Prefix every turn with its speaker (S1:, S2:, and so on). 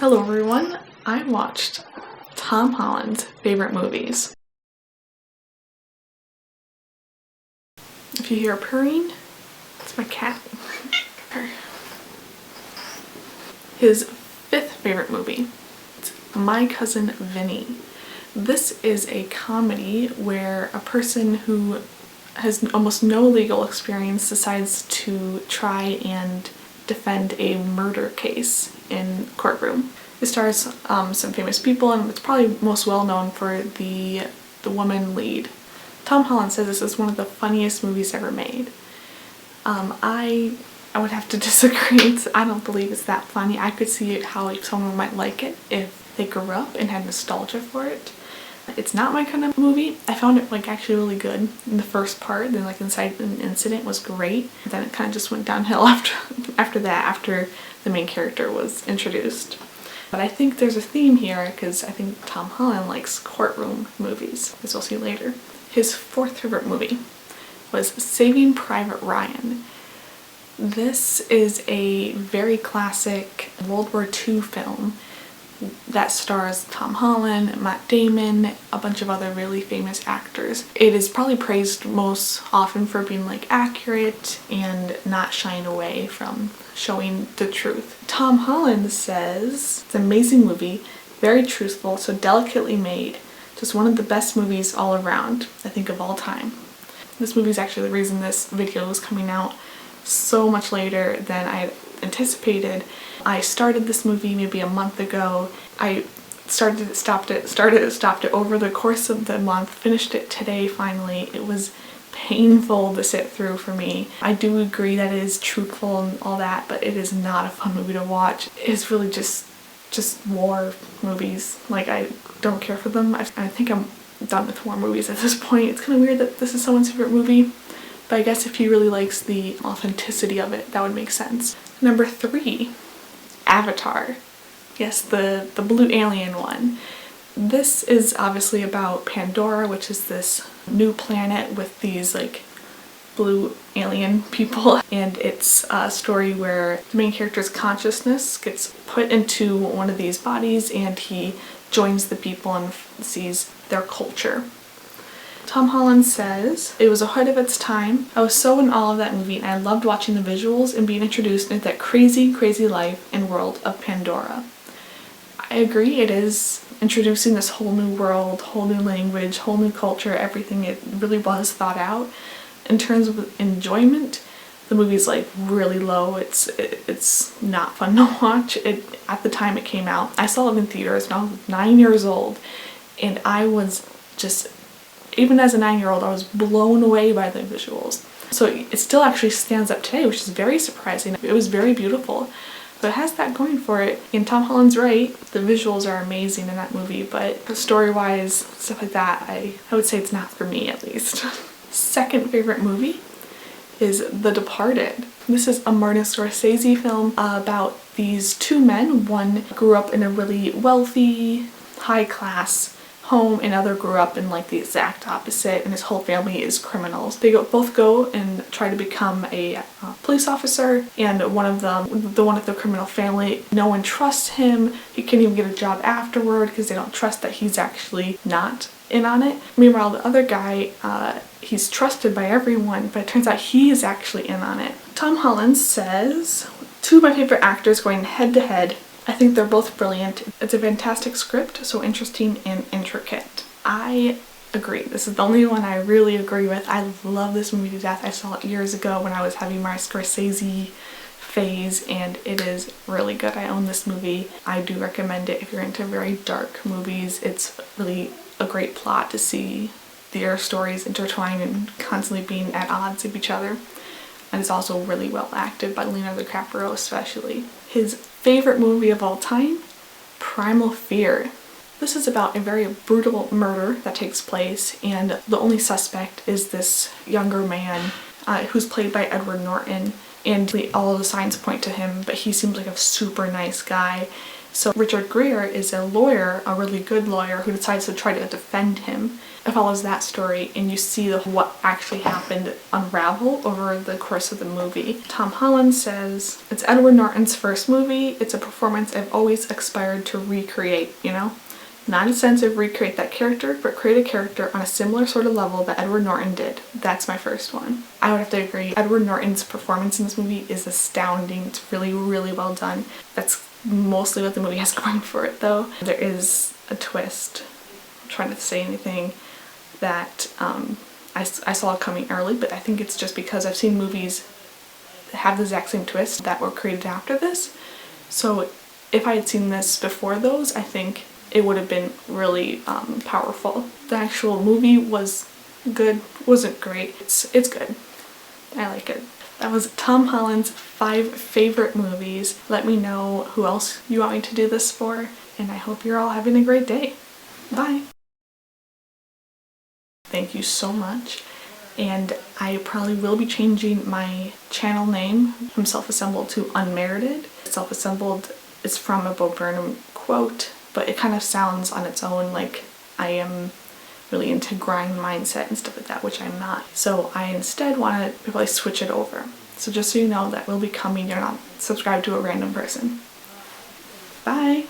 S1: Hello everyone, I watched Tom Holland's favorite movies. If you hear purring, it's my cat. His fifth favorite movie, it's My Cousin Vinny. This is a comedy where a person who has almost no legal experience decides to try and defend a murder case in courtroom. It stars some famous people, and it's probably most well known for the woman lead. Tom Holland says this is one of the funniest movies ever made. I would have to disagree. I don't believe it's that funny. I could see how someone might like it if they grew up and had nostalgia for it. It's not my kind of movie. I found it actually really good in the first part. Then Inside an Incident was great. Then it kind of just went downhill after the main character was introduced. But I think there's a theme here because I think Tom Holland likes courtroom movies, as we'll see later. His fourth favorite movie was Saving Private Ryan. This is a very classic World War II film that stars Tom Holland, Matt Damon, a bunch of other really famous actors. It is probably praised most often for being accurate and not shying away from showing the truth. Tom Holland says it's an amazing movie, very truthful, so delicately made. Just one of the best movies all around, I think, of all time. This movie is actually the reason this video is coming out so much later than I anticipated. I started this movie maybe a month ago. I stopped it over the course of the month, finished it today finally. It was painful to sit through for me. I do agree that it is truthful and all that, but it is not a fun movie to watch. It's really just war movies. I don't care for them. I think I'm done with war movies at this point. It's kind of weird that this is someone's favorite movie, but I guess if he really likes the authenticity of it, that would make sense. Number 3, Avatar. Yes, the blue alien one. This is obviously about Pandora, which is this new planet with these blue alien people, and it's a story where the main character's consciousness gets put into one of these bodies and he joins the people and sees their culture. Tom Holland says, it was ahead of its time. I was so in awe of that movie and I loved watching the visuals and being introduced into that crazy, crazy life and world of Pandora. I agree, it is introducing this whole new world, whole new language, whole new culture, everything. It really was thought out. In terms of enjoyment, the movie's really low. It's not fun to watch. At the time it came out, I saw it in theaters when I was 9 years old, and I was just, even as a 9-year-old, I was blown away by the visuals. So it still actually stands up today, which is very surprising. It was very beautiful. So it has that going for it. And Tom Holland's right, the visuals are amazing in that movie, but story-wise, stuff like that, I would say it's not for me, at least. Second favorite movie is The Departed. This is a Martin Scorsese film about these two men. One grew up in a really wealthy, high-class home, and other grew up in the exact opposite, and his whole family is criminals. They both go and try to become a police officer, and one of them, the one of the criminal family, no one trusts him. He can't even get a job afterward because they don't trust that he's actually not in on it. Meanwhile, the other guy, he's trusted by everyone, but it turns out he is actually in on it. Tom Holland says, two of my favorite actors going head to head. I think they're both brilliant. It's a fantastic script, so interesting and intricate. I agree. This is the only one I really agree with. I love this movie to death. I saw it years ago when I was having my Scorsese phase, and it is really good. I own this movie. I do recommend it if you're into very dark movies. It's really a great plot to see their stories intertwine and constantly being at odds with each other. And it's also really well acted by Leonardo DiCaprio especially. His favorite movie of all time, Primal Fear. This is about a very brutal murder that takes place, and the only suspect is this younger man who's played by Edward Norton, and all of the signs point to him, but he seems like a super nice guy. So Richard Gere is a lawyer, a really good lawyer, who decides to try to defend him. It follows that story, and you see what actually happened unravel over the course of the movie. Tom Holland says, "It's Edward Norton's first movie. It's a performance I've always aspired to recreate, you know? Not in a sense of recreate that character, but create a character on a similar sort of level that Edward Norton did. That's my first one." I would have to agree. Edward Norton's performance in this movie is astounding. It's really, really well done. That's mostly what the movie has going for it, though. There is a twist. I'm trying not to say anything that I saw coming early, but I think it's just because I've seen movies that have the exact same twist that were created after this. So if I had seen this before those, I think it would have been really powerful. The actual movie was good, wasn't great. It's good. I like it. That was Tom Holland's 5 favorite movies. Let me know who else you want me to do this for, and I hope you're all having a great day. Bye! Thank you so much, and I probably will be changing my channel name from Self-Assembled to Unmerited. Self-Assembled is from a Bo Burnham quote, but it kind of sounds on its own like I am really into grind mindset and stuff like that, which I'm not. So I instead want to probably switch it over. So just so you know, that will be coming. You're not subscribed to a random person. Bye!